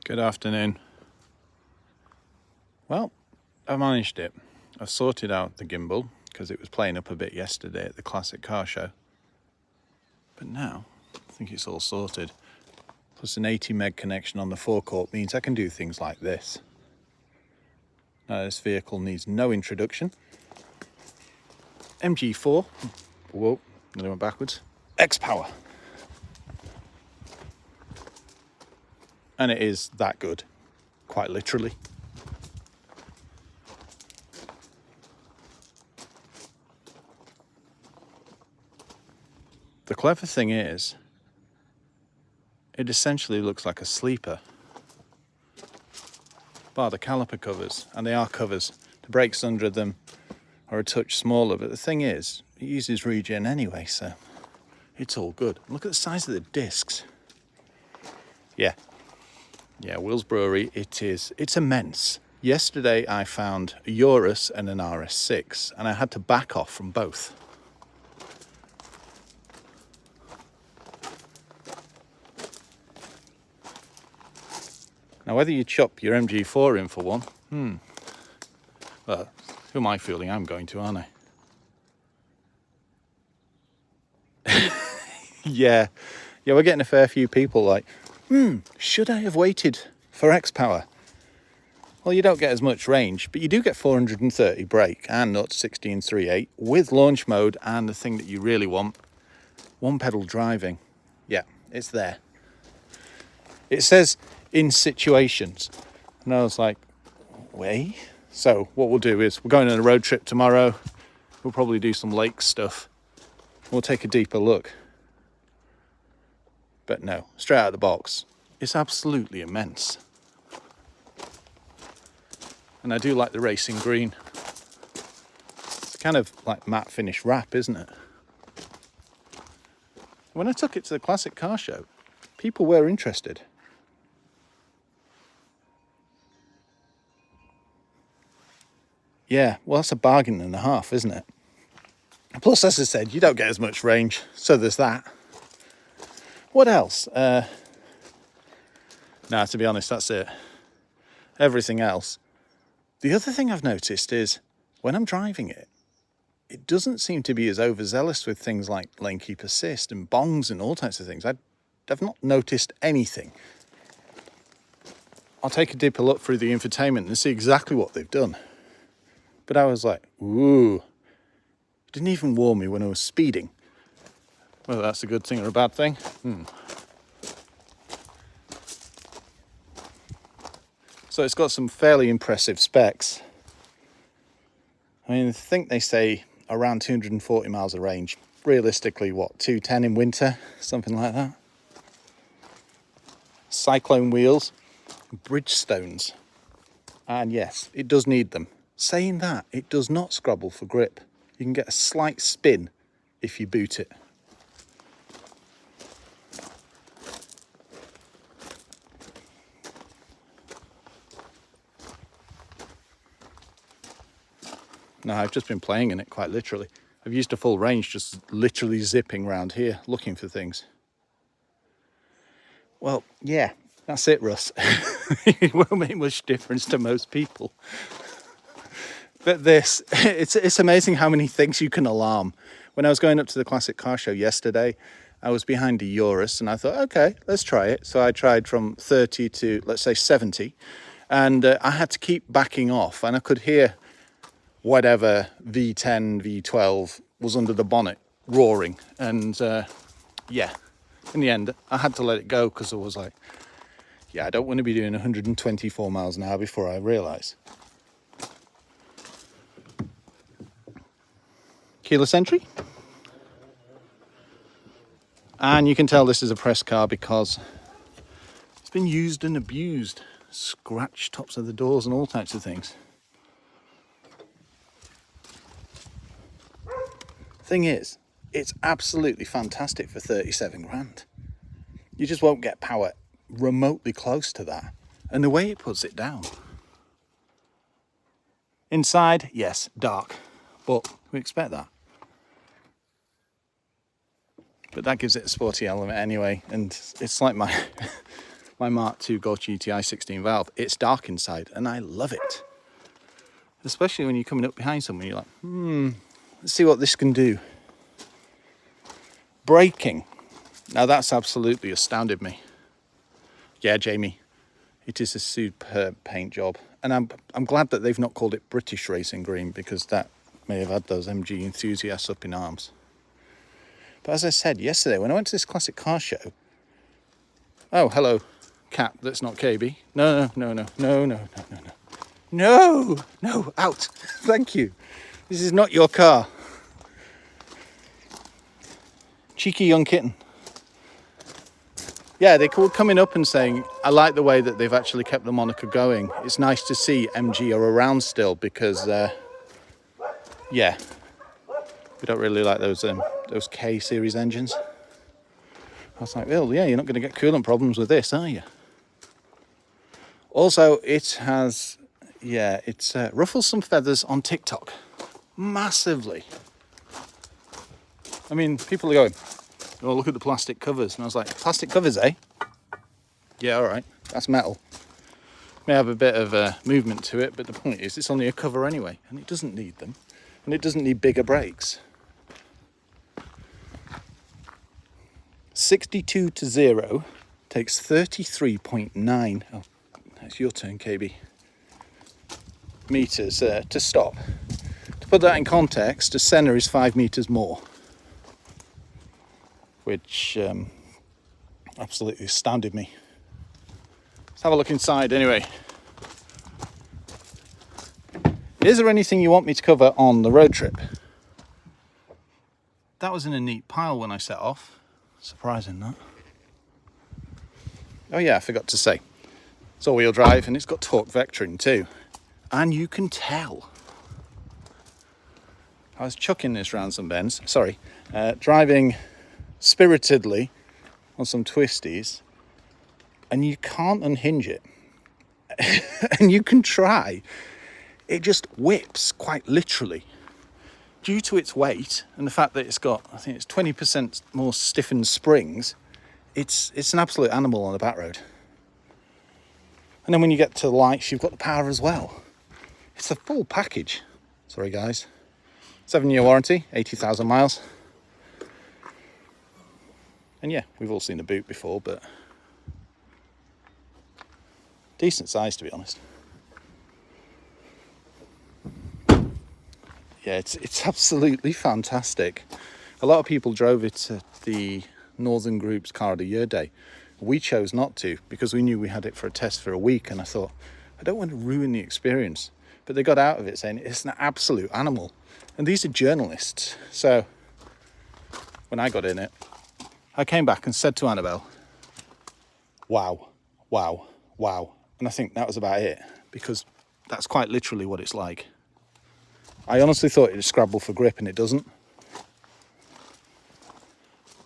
Good afternoon. Well, I managed it. I sorted out the gimbal because it was playing up a bit yesterday at the classic car show. But now, I think it's all sorted. Plus an 80 meg connection on the Forecourt means I can do things like this. Now this vehicle needs no introduction. MG4, whoa, nearly went backwards, XPOWER. And it is that good, quite literally. The clever thing is, it essentially looks like a sleeper, bar the caliper covers, and they are covers. The brakes under them are a touch smaller, but the thing is, it uses regen anyway, so it's all good. Look at the size of the discs. Yeah, Will's Brewery, it's immense. Yesterday I found a Urus and an RS6, and I had to back off from both. Now, whether you chop your MG4 in for one, well, who am I fooling? I'm going to, aren't I? Yeah, we're getting a fair few people like, should I have waited for XPOWER? Well, you don't get as much range, but you do get 430 brake and 0 to 60 in 3.8 with launch mode and the thing that you really want, one pedal driving. Yeah, it's there. It says in situations, and I was like, wait. So what we'll do is we're going on a road trip tomorrow. We'll probably do some lake stuff. We'll take a deeper look. But no, straight out of the box, it's absolutely immense. And I do like the racing green. It's kind of like matte finish wrap, isn't it? When I took it to the classic car show, people were interested. Yeah, well, that's a bargain and a half, isn't it? Plus, as I said, you don't get as much range, so there's that. What else? To be honest, that's it. Everything else. The other thing I've noticed is when I'm driving it, it doesn't seem to be as overzealous with things like lane keep assist and bongs and all types of things. I've not noticed anything. I'll take a deeper look through the infotainment and see exactly what they've done. But I was like, ooh, it didn't even warn me when I was speeding. Whether that's a good thing or a bad thing. So it's got some fairly impressive specs. I mean, I think they say around 240 miles of range. Realistically, what, 210 in winter? Something like that. Cyclone wheels, Bridgestones. And yes, it does need them. Saying that, it does not scrabble for grip. You can get a slight spin if you boot it. No, I've just been playing in it quite literally. I've used a full range just literally zipping around here looking for things. Well, yeah, that's it, Russ. It won't make much difference to most people. But this, it's amazing how many things you can alarm. When I was going up to the classic car show yesterday, I was behind a Urus and I thought, okay, let's try it. So I tried from 30 to, let's say, 70. And I had to keep backing off and I could hear whatever V10, V12 was under the bonnet roaring. And in the end, I had to let it go because I was like, yeah, I don't want to be doing 124 miles an hour before I realise. Keyless entry. And you can tell this is a press car because it's been used and abused. Scratched tops of the doors and all types of things. Thing is, it's absolutely fantastic for 37 grand. You just won't get power remotely close to that. And the way it puts it down. Inside, yes, dark. But we expect that. But that gives it a sporty element anyway. And it's like my my Mark II Golf GTI 16 valve, it's dark inside and I love it. Especially when you're coming up behind someone, you're like, let's see what this can do. Braking. Now that's absolutely astounded me. Yeah, Jamie, it is a superb paint job. And I'm glad that they've not called it British Racing Green, because that may have had those MG enthusiasts up in arms. But as I said yesterday, when I went to this classic car show, oh, hello, Cap, that's not KB. No, out. Thank you. This is not your car. Cheeky young kitten. Yeah, they were coming up and saying, I like the way that they've actually kept the moniker going. It's nice to see MG are around still, because, yeah, we don't really like those K series engines. I was like, well, yeah, you're not going to get coolant problems with this, are you? Also, it has, yeah, it's ruffles some feathers on TikTok. Massively. I mean, people are going, oh, look at the plastic covers. And I was like, plastic covers, eh? Yeah, all right, that's metal. May have a bit of movement to it, but the point is, it's only a cover anyway, and it doesn't need them. And it doesn't need bigger brakes. 62 to 0 takes 33.9. Oh, it's your turn, KB. Meters to stop. To put that in context, a Senna is 5 meters more, which absolutely astounded me. Let's have a look inside anyway. Is there anything you want me to cover on the road trip? That was in a neat pile when I set off. Surprising, that. Oh yeah, I forgot to say. It's all-wheel drive and it's got torque vectoring too. And you can tell. I was chucking this round some bends. Sorry. Driving spiritedly on some twisties. And you can't unhinge it. And you can try. It just whips, quite literally. Due to its weight and the fact that it's got, I think it's 20% more stiffened springs, it's an absolute animal on the back road. And then when you get to the lights, you've got the power as well. It's a full package. Sorry guys. 7-year warranty, 80,000 miles. And yeah, we've all seen the boot before, but decent size, to be honest. Yeah, it's absolutely fantastic. A lot of people drove it at the Northern Group's Car of the Year Day. We chose not to because we knew we had it for a test for a week, and I thought, I don't want to ruin the experience. But they got out of it saying it's an absolute animal. And these are journalists. So when I got in it, I came back and said to Annabelle, wow, wow, wow. And I think that was about it, because that's quite literally what it's like. I honestly thought it'd scrabble for grip, and it doesn't.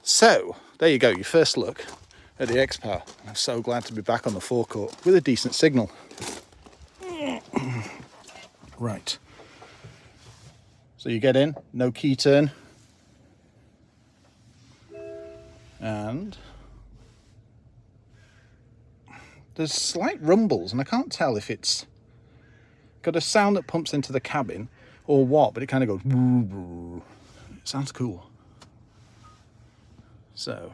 So, there you go, your first look at the XPOWER. I'm so glad to be back on the forecourt with a decent signal. Right. So you get in, no key turn. And there's slight rumbles, and I can't tell if it's got a sound that pumps into the cabin or what, but it kind of goes woo, woo. It sounds cool. So,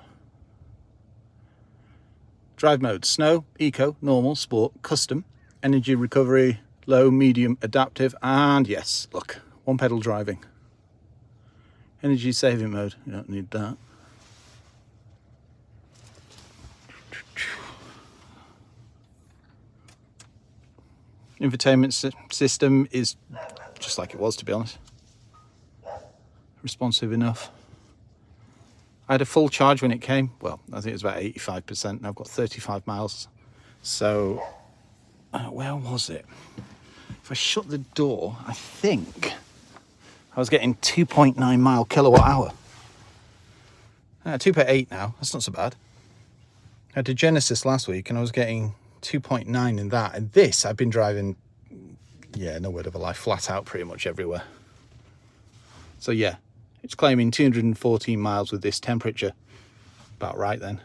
drive mode: snow, eco, normal, sport, custom, energy recovery, low, medium, adaptive, and yes, look, one pedal driving. Energy saving mode, you don't need that. Infotainment system is just like it was, to be honest. Responsive enough. I had a full charge when it came. Well, I think it was about 85%, and I've got 35 miles. So, where was it? If I shut the door, I think I was getting 2.9 mile kilowatt hour. 2.8 now, that's not so bad. I had a Genesis last week and I was getting 2.9 in that. And this, I've been driving, yeah, no word of a lie, flat out pretty much everywhere. So yeah, it's claiming 214 miles with this temperature. About right then.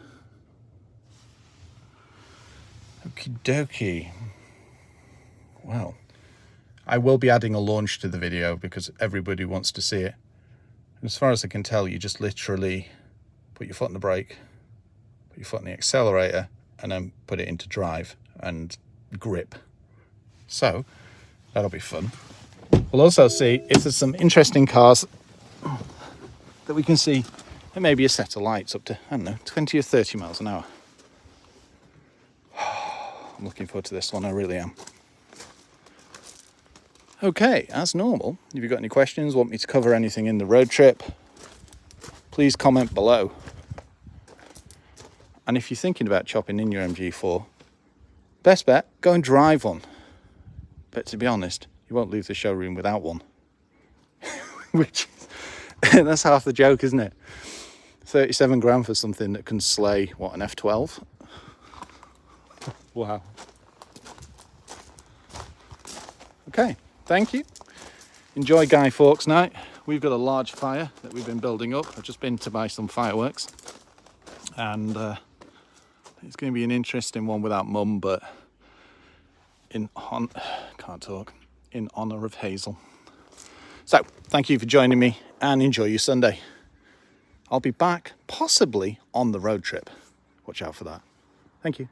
Okie dokie. Well, I will be adding a launch to the video because everybody wants to see it. And as far as I can tell, you just literally put your foot on the brake, put your foot on the accelerator, and then put it into drive and grip. So that'll be fun. We'll also see if there's some interesting cars that we can see. There may be a set of lights up to, I don't know, 20 or 30 miles an hour. I'm looking forward to this one, I really am. Okay, as normal, if you've got any questions, want me to cover anything in the road trip, please comment below. And if you're thinking about chopping in your MG4, best bet, go and drive one. But to be honest, you won't leave the showroom without one. Which, that's half the joke, isn't it? 37 grand for something that can slay, what, an F12? Wow. Okay, thank you. Enjoy Guy Fawkes night. We've got a large fire that we've been building up. I've just been to buy some fireworks. And it's going to be an interesting one without Mum, but in honour of Hazel. So, thank you for joining me and enjoy your Sunday. I'll be back, possibly on the road trip. Watch out for that. Thank you.